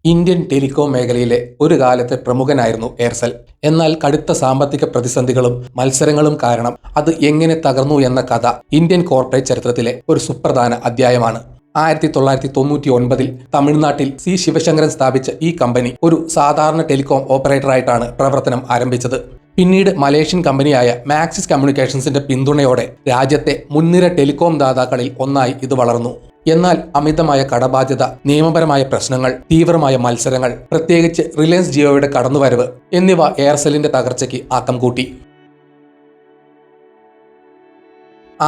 Indian telecom മേഖലയിലെ ഒരു കാലത്തെ പ്രമുഖനായിരുന്നു എയർസെൽ. എന്നാൽ കടുത്ത സാമ്പത്തിക പ്രതിസന്ധികളും മത്സരങ്ങളും കാരണം അത് എങ്ങനെ തകർന്നു എന്ന കഥ ഇന്ത്യൻ കോർപ്പറേറ്റ് ചരിത്രത്തിലെ ഒരു സുപ്രധാന അധ്യായമാണ്. 1999 തമിഴ്നാട്ടിൽ സി ശിവശങ്കരൻ സ്ഥാപിച്ച ഈ കമ്പനി ഒരു സാധാരണ ടെലികോം ഓപ്പറേറ്ററായിട്ടാണ് പ്രവർത്തനം ആരംഭിച്ചത്. പിന്നീട് മലേഷ്യൻ കമ്പനിയായ മാക്സിസ് കമ്മ്യൂണിക്കേഷൻസിന്റെ പിന്തുണയോടെ രാജ്യത്തെ മുൻനിര ടെലികോം ദാതാക്കളിൽ ഒന്നായി ഇത് വളർന്നു. എന്നാൽ അമിതമായ കടബാധ്യത, നിയമപരമായ പ്രശ്നങ്ങൾ, തീവ്രമായ മത്സരങ്ങൾ, പ്രത്യേകിച്ച് റിലയൻസ് ജിയോയുടെ കടന്നുവരവ് എന്നിവ എയർസെല്ലിന്റെ തകർച്ചയ്ക്ക് ആക്കം കൂട്ടി.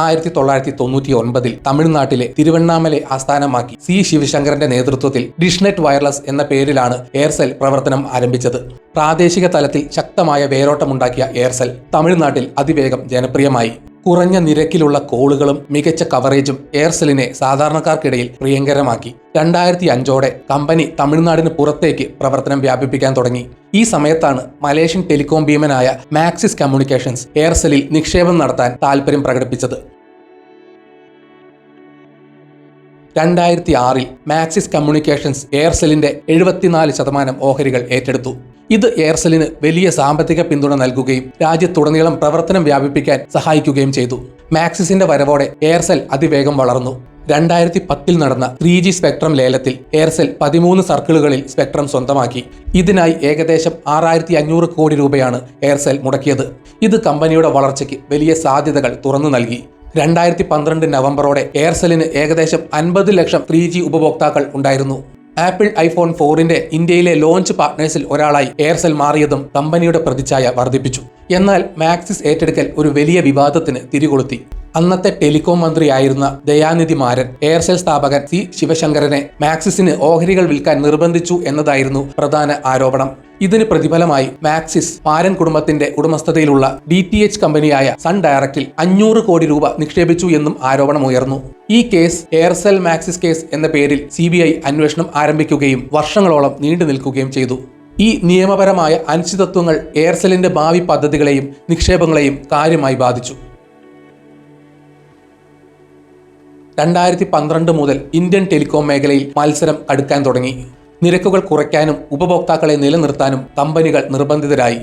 1999 തമിഴ്നാട്ടിലെ തിരുവണ്ണാമലൈ ആസ്ഥാനമാക്കി സി ശിവശങ്കരന്റെ നേതൃത്വത്തിൽ ഡിഷ്നെറ്റ് വയർലെസ് എന്ന പേരിലാണ് എയർസെൽ പ്രവർത്തനം ആരംഭിച്ചത്. പ്രാദേശിക തലത്തിൽ ശക്തമായ വേരോട്ടമുണ്ടാക്കിയ എയർസെൽ തമിഴ്നാട്ടിൽ അതിവേഗം ജനപ്രിയമായി. കുറഞ്ഞ നിരക്കിലുള്ള കോളുകളും മികച്ച കവറേജും എയർസെല്ലിനെ സാധാരണക്കാർക്കിടയിൽ പ്രിയങ്കരമാക്കി. 2005ഓടെ കമ്പനി തമിഴ്നാടിന് പുറത്തേക്ക് പ്രവർത്തനം വ്യാപിപ്പിക്കാൻ തുടങ്ങി. ഈ സമയത്താണ് മലേഷ്യൻ ടെലികോം ഭീമനായ മാക്സിസ് കമ്മ്യൂണിക്കേഷൻസ് എയർസെല്ലിൽ നിക്ഷേപം നടത്താൻ താൽപ്പര്യം പ്രകടിപ്പിച്ചത്. 2006 മാക്സിസ് കമ്മ്യൂണിക്കേഷൻസ് എയർസെല്ലിന്റെ 74% ഓഹരികൾ ഏറ്റെടുത്തു. ഇത് എയർസെല്ലിന് വലിയ സാമ്പത്തിക പിന്തുണ നൽകുകയും രാജ്യത്തുടനീളം പ്രവർത്തനം വ്യാപിപ്പിക്കാൻ സഹായിക്കുകയും ചെയ്തു. മാക്സിസിന്റെ വരവോടെ എയർസെൽ അതിവേഗം വളർന്നു. 2010 നടന്ന 3G സ്പെക്ട്രം ലേലത്തിൽ എയർസെൽ 13 സർക്കിളുകളിൽ സ്പെക്ട്രം സ്വന്തമാക്കി. ഇതിനായി ഏകദേശം 6500 കോടി രൂപയാണ് എയർസെൽ മുടക്കിയത്. ഇത് കമ്പനിയുടെ വളർച്ചയ്ക്ക് വലിയ സാധ്യതകൾ തുറന്നു നൽകി. 2012 നവംബറോടെ എയർസെല്ലിന് ഏകദേശം 50 ലക്ഷം 3G ഉപഭോക്താക്കൾ ഉണ്ടായിരുന്നു. ആപ്പിൾ ഐഫോൺ 4ന്റെ ഇന്ത്യയിലെ ലോഞ്ച് പാർട്ട്നേഴ്സിൽ ഒരാളായി എയർസെൽ മാറിയതും കമ്പനിയുടെ പ്രതിച്ഛായ വർദ്ധിപ്പിച്ചു. എന്നാൽ മാക്സിസ് ഏറ്റെടുക്കൽ ഒരു വലിയ വിവാദത്തിന് തിരികൊളുത്തി. അന്നത്തെ ടെലികോം മന്ത്രിയായിരുന്ന ദയാനിധി മാരൻ എയർസെൽ സ്ഥാപകൻ സി ശിവശങ്കരനെ മാക്സിസിന് ഓഹരികൾ വിൽക്കാൻ നിർബന്ധിച്ചു എന്നതായിരുന്നു പ്രധാന ആരോപണം. ഇതിന് പ്രതിഫലമായി മാക്സിസ് മാരൻ കുടുംബത്തിന്റെ ഉടമസ്ഥതയിലുള്ള DTH കമ്പനിയായ സൺ ഡയറക്റ്റിൽ 500 കോടി രൂപ നിക്ഷേപിച്ചു എന്നും ആരോപണമുയർന്നു. ഈ കേസ് എയർസെൽ മാക്സിസ് കേസ് എന്ന പേരിൽ CBI അന്വേഷണം ആരംഭിക്കുകയും വർഷങ്ങളോളം നീണ്ടു നിൽക്കുകയും ചെയ്തു. ഈ നിയമപരമായ അനിശ്ചിതത്വങ്ങൾ എയർസെല്ലിന്റെ ഭാവി പദ്ധതികളെയും നിക്ഷേപങ്ങളെയും കാര്യമായി ബാധിച്ചു. 2012 മുതൽ ഇന്ത്യൻ ടെലികോം മേഖലയിൽ മത്സരം കടുക്കാൻ തുടങ്ങി. നിരക്കുകൾ കുറയ്ക്കാനും ഉപഭോക്താക്കളെ നിലനിർത്താനും കമ്പനികൾ നിർബന്ധിതരായി.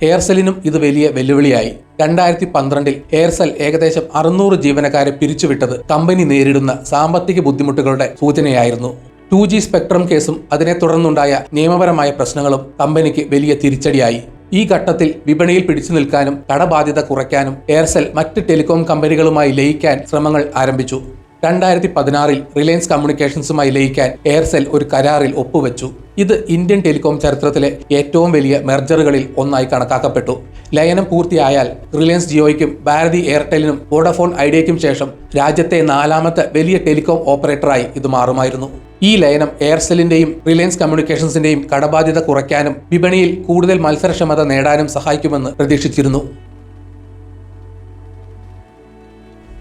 എയർസെല്ലിനും ഇത് വലിയ വെല്ലുവിളിയായി. 2012 എയർസെൽ ഏകദേശം 600 ജീവനക്കാരെ പിരിച്ചുവിട്ടത് കമ്പനി നേരിടുന്ന സാമ്പത്തിക ബുദ്ധിമുട്ടുകളുടെ സൂചനയായിരുന്നു. 2G സ്പെക്ട്രം കേസും അതിനെ തുടർന്നുണ്ടായ നിയമപരമായ പ്രശ്നങ്ങളും കമ്പനിക്ക് വലിയ തിരിച്ചടിയായി. ഈ ഘട്ടത്തിൽ വിപണിയിൽ പിടിച്ചു നിൽക്കാനും കടബാധ്യത കുറയ്ക്കാനും എയർസെൽ മറ്റ് ടെലികോം കമ്പനികളുമായി ലയിക്കാൻ ശ്രമങ്ങൾ ആരംഭിച്ചു. 2016 റിലയൻസ് കമ്മ്യൂണിക്കേഷൻസുമായി ലയിക്കാൻ എയർസെൽ ഒരു കരാറിൽ ഒപ്പുവെച്ചു. ഇത് ഇന്ത്യൻ ടെലികോം ചരിത്രത്തിലെ ഏറ്റവും വലിയ മെർജറുകളിൽ ഒന്നായി കണക്കാക്കപ്പെട്ടു. ലയനം പൂർത്തിയായാൽ റിലയൻസ് ജിയോയ്ക്കും ഭാരതി എയർടെലിനും വോഡഫോൺ ഐഡിയയ്ക്കും ശേഷം രാജ്യത്തെ 4ാമത്തെ വലിയ ടെലികോം ഓപ്പറേറ്ററായി ഇത് മാറുമായിരുന്നു. ഈ ലയനം എയർസെല്ലിന്റെയും റിലയൻസ് കമ്മ്യൂണിക്കേഷൻസിന്റെയും കടബാധ്യത കുറയ്ക്കാനും വിപണിയിൽ കൂടുതൽ മത്സരക്ഷമത നേടാനും സഹായിക്കുമെന്ന് പ്രതീക്ഷിച്ചിരുന്നു.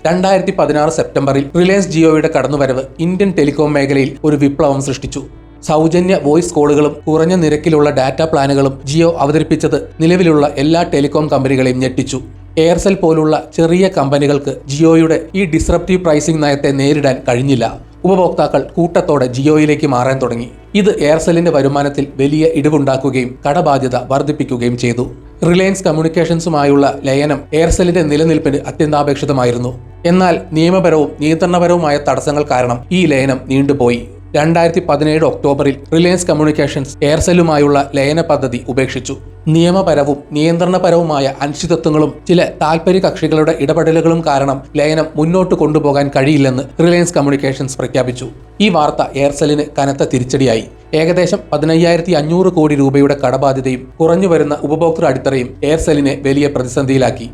2016 സെപ്റ്റംബറിൽ റിലയൻസ് ജിയോയുടെ കടന്നുവരവ് ഇന്ത്യൻ ടെലികോം മേഖലയിൽ ഒരു വിപ്ലവം സൃഷ്ടിച്ചു. സൗജന്യ വോയിസ് കോളുകളും കുറഞ്ഞ നിരക്കിലുള്ള ഡാറ്റ പ്ലാനുകളും ജിയോ അവതരിപ്പിച്ചത് നിലവിലുള്ള എല്ലാ ടെലികോം കമ്പനികളെയും ഞെട്ടിച്ചു. എയർസെൽ പോലുള്ള ചെറിയ കമ്പനികൾക്ക് ജിയോയുടെ ഈ ഡിസ്റപ്റ്റീവ് പ്രൈസിംഗ് നയത്തെ നേരിടാൻ കഴിഞ്ഞില്ല. ഉപഭോക്താക്കൾ കൂട്ടത്തോടെ ജിയോയിലേക്ക് മാറാൻ തുടങ്ങി. ഇത് എയർസെല്ലിന്റെ വരുമാനത്തിൽ വലിയ ഇടിവുണ്ടാക്കുകയും കടബാധ്യത വർദ്ധിപ്പിക്കുകയും ചെയ്തു. റിലയൻസ് കമ്മ്യൂണിക്കേഷൻസുമായുള്ള ലയനം എയർസെല്ലിന്റെ നിലനിൽപ്പിന് അത്യന്താപേക്ഷിതമായിരുന്നു. എന്നാൽ നിയമപരവും നിയന്ത്രണപരവുമായ തടസ്സങ്ങൾ കാരണം ഈ ലയനം നീണ്ടുപോയി. 2017 ഒക്ടോബറിൽ റിലയൻസ് കമ്മ്യൂണിക്കേഷൻസ് എയർസെല്ലുമായുള്ള ലയന പദ്ധതി ഉപേക്ഷിച്ചു. നിയമപരവും നിയന്ത്രണപരവുമായ അനിശ്ചിതത്വങ്ങളും ചില താൽപര്യ കക്ഷികളുടെ ഇടപെടലുകളും കാരണം ലയനം മുന്നോട്ട് കൊണ്ടുപോകാൻ കഴിയില്ലെന്ന് റിലയൻസ് കമ്മ്യൂണിക്കേഷൻസ് പ്രഖ്യാപിച്ചു. ഈ വാർത്ത എയർസെല്ലിന് കനത്ത തിരിച്ചടിയായി. ഏകദേശം 15,500 കോടി രൂപയുടെ കടബാധ്യതയും കുറഞ്ഞുവരുന്ന ഉപഭോക്തൃ അടിത്തറയും എയർസെല്ലിനെ വലിയ പ്രതിസന്ധിയിലാക്കി.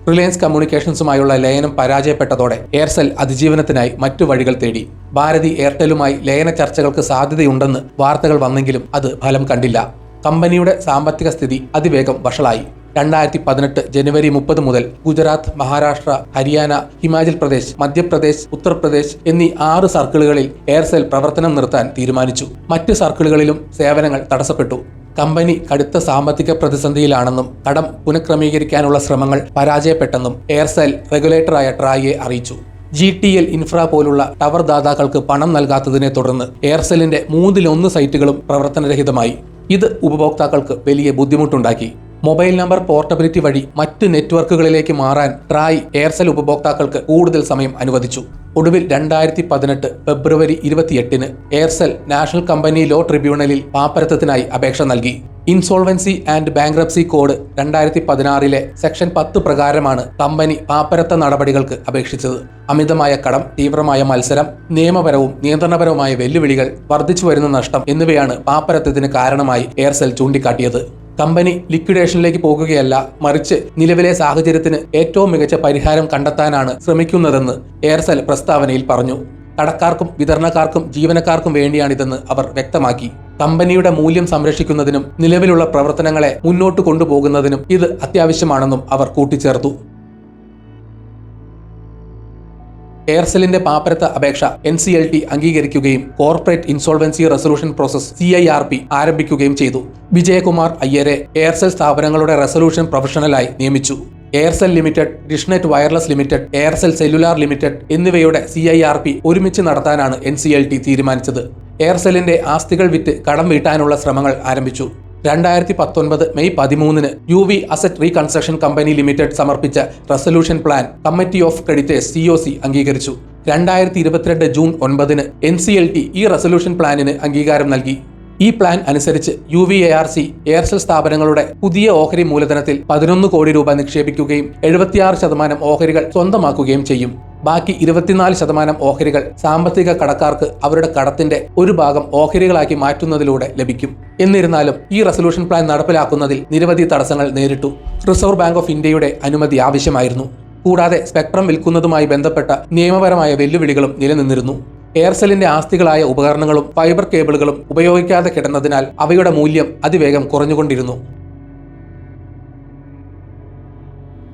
റിലയൻസ് കമ്മ്യൂണിക്കേഷൻസുമായുള്ള ലയനം പരാജയപ്പെട്ടതോടെ എയർസെൽ അതിജീവനത്തിനായി മറ്റു വഴികൾ തേടി. ഭാരതി എയർടെലുമായി ലയന ചർച്ചകൾക്ക് സാധ്യതയുണ്ടെന്ന് വാർത്തകൾ വന്നെങ്കിലും അത് ഫലം കണ്ടില്ല. കമ്പനിയുടെ സാമ്പത്തിക സ്ഥിതി അതിവേഗം വഷളായി. 2018 ജനുവരി 30 മുതൽ ഗുജറാത്ത്, മഹാരാഷ്ട്ര, ഹരിയാന, ഹിമാചൽ പ്രദേശ്, മധ്യപ്രദേശ്, ഉത്തർപ്രദേശ് എന്നീ 6 സർക്കിളുകളിൽ എയർസെൽ പ്രവർത്തനം നിർത്താൻ തീരുമാനിച്ചു. മറ്റ് സർക്കിളുകളിലും സേവനങ്ങൾ തടസ്സപ്പെട്ടു. കമ്പനി കടുത്ത സാമ്പത്തിക പ്രതിസന്ധിയിലാണെന്നും കടം പുനഃക്രമീകരിക്കാനുള്ള ശ്രമങ്ങൾ പരാജയപ്പെട്ടെന്നും എയർസെൽ റെഗുലേറ്ററായ ട്രായിയെ അറിയിച്ചു. GTL ഇൻഫ്ര പോലുള്ള ടവർ ദാതാക്കൾക്ക് പണം നൽകാത്തതിനെ തുടർന്ന് എയർസെല്ലിന്റെ 1/3 സൈറ്റുകളും പ്രവർത്തനരഹിതമായി. ഇത് ഉപഭോക്താക്കൾക്ക് വലിയ ബുദ്ധിമുട്ടുണ്ടാക്കി. മൊബൈൽ നമ്പർ പോർട്ടബിലിറ്റി വഴി മറ്റ് നെറ്റ്വർക്കുകളിലേക്ക് മാറാൻ ട്രായ് എയർസെൽ ഉപഭോക്താക്കൾക്ക് കൂടുതൽ സമയം അനുവദിച്ചു. ഒടുവിൽ 2018 ഫെബ്രുവരി 28 എയർസെൽ നാഷണൽ കമ്പനി ലോ ട്രിബ്യൂണലിൽ പാപ്പരത്തത്തിനായി അപേക്ഷ നൽകി. Insolvency and bankruptcy code 2016 section 10 പ്രകാരമാണ് കമ്പനി പാപ്പരത്ത നടപടികൾക്ക് അപേക്ഷിച്ചത്. അമിതമായ കടം, തീവ്രമായ മത്സരം, നിയമപരവും നിയന്ത്രണപരവുമായ വെല്ലുവിളികൾ, വർദ്ധിച്ചുവരുന്ന നഷ്ടം എന്നിവയാണ് പാപ്പരത്തത്തിന് കാരണമായി എയർസെൽ ചൂണ്ടിക്കാട്ടിയത്. കമ്പനി ലിക്വിഡേഷനിലേക്ക് പോകുകയല്ല, മറിച്ച് നിലവിലെ സാഹചര്യത്തിന് ഏറ്റവും മികച്ച പരിഹാരം കണ്ടെത്താനാണ് ശ്രമിക്കുന്നതെന്ന് എയർസെൽ പ്രസ്താവനയിൽ പറഞ്ഞു. കടക്കാർക്കും വിതരണക്കാർക്കും ജീവനക്കാർക്കും വേണ്ടിയാണിതെന്ന് അവർ വ്യക്തമാക്കി. കമ്പനിയുടെ മൂല്യം സംരക്ഷിക്കുന്നതിനും നിലവിലുള്ള പ്രവർത്തനങ്ങളെ മുന്നോട്ട് കൊണ്ടുപോകുന്നതിനും ഇത് അത്യാവശ്യമാണെന്നും അവർ കൂട്ടിച്ചേർത്തു. എയർസെല്ലിന്റെ പാപ്പരത്ത അപേക്ഷ NCLT അംഗീകരിക്കുകയും corporate insolvency resolution process CIRP ആരംഭിക്കുകയും ചെയ്തു. വിജയകുമാർ അയ്യരെ എയർസെൽ സ്ഥാപനങ്ങളുടെ റെസൊല്യൂഷൻ പ്രൊഫഷണലായി നിയമിച്ചു. Aircel limited, Dishnet wireless limited, Aircel cellular limited എന്നിവയുടെ CIRP ഒരുമിച്ച് നടത്താനാണ് NCLT തീരുമാനിച്ചത്. എയർസെല്ലിന്റെ ആസ്തികൾ വിറ്റ് കടം വീട്ടാനുള്ള ശ്രമങ്ങൾ ആരംഭിച്ചു. 2019 May 13 UV asset reconstruction company limited സമർപ്പിച്ച resolution plan committee of creditors COC അംഗീകരിച്ചു. 2022 ജൂൺ 9 NCLT ഈ റെസൊല്യൂഷൻ പ്ലാനിന് അംഗീകാരം നൽകി. ഈ പ്ലാൻ അനുസരിച്ച് UVARC എയർസെൽ സ്ഥാപനങ്ങളുടെ പുതിയ ഓഹരി മൂലധനത്തിൽ 11 കോടി രൂപ നിക്ഷേപിക്കുകയും 76% ഓഹരികൾ സ്വന്തമാക്കുകയും ചെയ്യും. ബാക്കി 24% ഓഹരികൾ സാമ്പത്തിക കടക്കാർക്ക് അവരുടെ കടത്തിന്റെ ഒരു ഭാഗം ഓഹരികളാക്കി മാറ്റുന്നതിലൂടെ ലഭിക്കും. എന്നിരുന്നാലും ഈ റെസൊല്യൂഷൻ പ്ലാൻ നടപ്പിലാക്കുന്നതിൽ നിരവധി തടസ്സങ്ങൾ നേരിട്ടു. റിസർവ് ബാങ്ക് ഓഫ് ഇന്ത്യയുടെ അനുമതി ആവശ്യമായിരുന്നു. കൂടാതെ സ്പെക്ട്രം വിൽക്കുന്നതുമായി ബന്ധപ്പെട്ട നിയമപരമായ വെല്ലുവിളികളും നിലനിന്നിരുന്നു. എയർസെല്ലിന്റെ ആസ്തികളായ ഉപകരണങ്ങളും ഫൈബർ കേബിളുകളും ഉപയോഗിക്കാതെ കിടന്നതിനാൽ അവയുടെ മൂല്യം അതിവേഗം കുറഞ്ഞുകൊണ്ടിരുന്നു.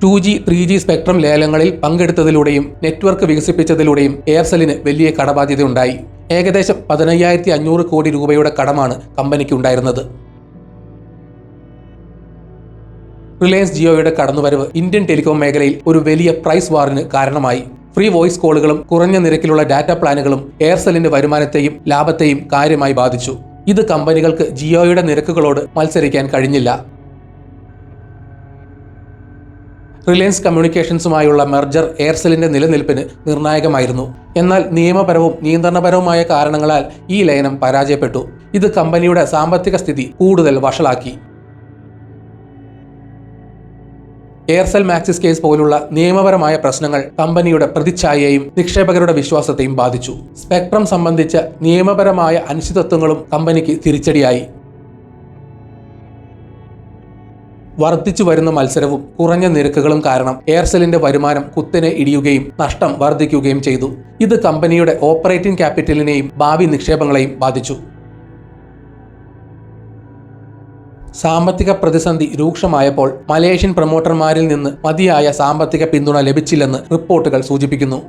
2G, 3G സ്പെക്ട്രം ലേലങ്ങളിൽ പങ്കെടുത്തതിലൂടെയും നെറ്റ്വർക്ക് വികസിപ്പിച്ചതിലൂടെയും എയർസെല്ലിന് വലിയ കടബാധ്യതയുണ്ടായി. ഏകദേശം 15,500 കോടി രൂപയുടെ കടമാണ് കമ്പനിക്കുണ്ടായിരുന്നത്. റിലയൻസ് ജിയോയുടെ കടന്നുവരവ് ഇന്ത്യൻ ടെലികോം മേഖലയിൽ ഒരു വലിയ പ്രൈസ് വാറിന് കാരണമായി. ഫ്രീ വോയിസ് കോളുകളും കുറഞ്ഞ നിരക്കിലുള്ള ഡാറ്റ പ്ലാനുകളും എയർസെല്ലിന്റെ വരുമാനത്തെയും ലാഭത്തെയും കാര്യമായി ബാധിച്ചു. ഇത് കമ്പനികൾക്ക് ജിയോയുടെ നിരക്കുകളോട് മത്സരിക്കാൻ കഴിഞ്ഞില്ല. റിലയൻസ് കമ്മ്യൂണിക്കേഷൻസുമായുള്ള മെർജർ എയർസെല്ലിന്റെ നിലനിൽപ്പിന് നിർണായകമായിരുന്നു. എന്നാൽ നിയമപരവും നിയന്ത്രണപരവുമായ കാരണങ്ങളാൽ ഈ ലയനം പരാജയപ്പെട്ടു. ഇത് കമ്പനിയുടെ സാമ്പത്തിക സ്ഥിതി കൂടുതൽ വഷളാക്കി. എയർസെൽ മാക്സിസ് കേസ് പോലുള്ള നിയമപരമായ പ്രശ്നങ്ങൾ കമ്പനിയുടെ പ്രതിച്ഛായയെയും നിക്ഷേപകരുടെ വിശ്വാസത്തെയും ബാധിച്ചു. സ്പെക്ട്രം സംബന്ധിച്ച നിയമപരമായ അനിശ്ചിതത്വങ്ങളും കമ്പനിക്ക് തിരിച്ചടിയായി. വർദ്ധിച്ചു വരുന്ന മത്സരവും കുറഞ്ഞ നിരക്കുകളും കാരണം എയർസെല്ലിന്റെ വരുമാനം കുത്തനെ ഇടിയുകയും നഷ്ടം വർദ്ധിക്കുകയും ചെയ്തു. ഇത് കമ്പനിയുടെ ഓപ്പറേറ്റിംഗ് ക്യാപിറ്റലിനെയും ഭാവി നിക്ഷേപങ്ങളെയും ബാധിച്ചു. സാമ്പത്തിക പ്രതിസന്ധി രൂക്ഷമായപ്പോൾ മലേഷ്യൻ പ്രൊമോട്ടർമാരിൽ നിന്ന് മതിയായ സാമ്പത്തിക പിന്തുണ ലഭിച്ചില്ലെന്ന് റിപ്പോർട്ടുകൾ സൂചിപ്പിക്കുന്നു.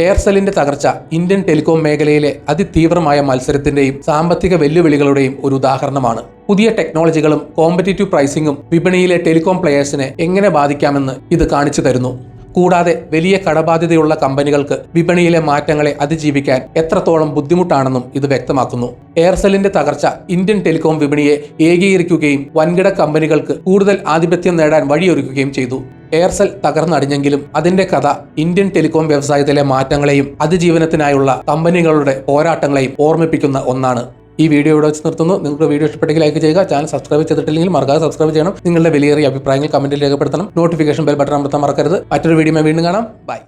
എയർസെല്ലിന്റെ തകർച്ച ഇന്ത്യൻ ടെലികോം മേഖലയിലെ അതിതീവ്രമായ മത്സരത്തിന്റെയും സാമ്പത്തിക വെല്ലുവിളികളുടെയും ഒരു ഉദാഹരണമാണ്. പുതിയ ടെക്നോളജികളും കോമ്പറ്റീറ്റീവ് പ്രൈസിംഗും വിപണിയിലെ ടെലികോം പ്ലെയേഴ്സിനെ എങ്ങനെ ബാധിക്കാമെന്ന് ഇത് കാണിച്ചു തരുന്നു. കൂടാതെ വലിയ കടബാധ്യതയുള്ള കമ്പനികൾക്ക് വിപണിയിലെ മാറ്റങ്ങളെ അതിജീവിക്കാൻ എത്രത്തോളം ബുദ്ധിമുട്ടാണെന്നും ഇത് വ്യക്തമാക്കുന്നു. എയർസെല്ലിന്റെ തകർച്ച ഇന്ത്യൻ ടെലികോം വിപണിയെ ഏകീകരിക്കുകയും വൻകിട കമ്പനികൾക്ക് കൂടുതൽ ആധിപത്യം നേടാൻ വഴിയൊരുക്കുകയും ചെയ്തു. എയർസെൽ തകർന്നടിഞ്ഞെങ്കിലും അതിന്റെ കഥ ഇന്ത്യൻ ടെലികോം വ്യവസായത്തിലെ മാറ്റങ്ങളെയും അതിജീവനത്തിനായുള്ള കമ്പനികളുടെ പോരാട്ടങ്ങളെയും ഓർമ്മിപ്പിക്കുന്ന ഒന്നാണ്. ഈ വീഡിയോ ഇവിടെ വെച്ച് നിർത്തുന്നു. നിങ്ങൾക്ക് വീഡിയോ ഇഷ്ടപ്പെട്ടെങ്കിൽ ലൈക്ക് ചെയ്യുക. ചാനൽ സബ്സ്ക്രൈബ് ചെയ്തിട്ടില്ലെങ്കിൽ മറക്കാതെ സബ്സ്ക്രൈബ് ചെയ്യണം. നിങ്ങളുടെ വിലയേറിയ അഭിപ്രായങ്ങൾ കമന്റിൽ രേഖപ്പെടുത്തണം. നോട്ടിഫിക്കേഷൻ ബെൽ ബട്ടൺ അമർത്താൻ മറക്കരുത്. മറ്റൊരു വീഡിയോ വീണ്ടും കാണാം. ബൈ.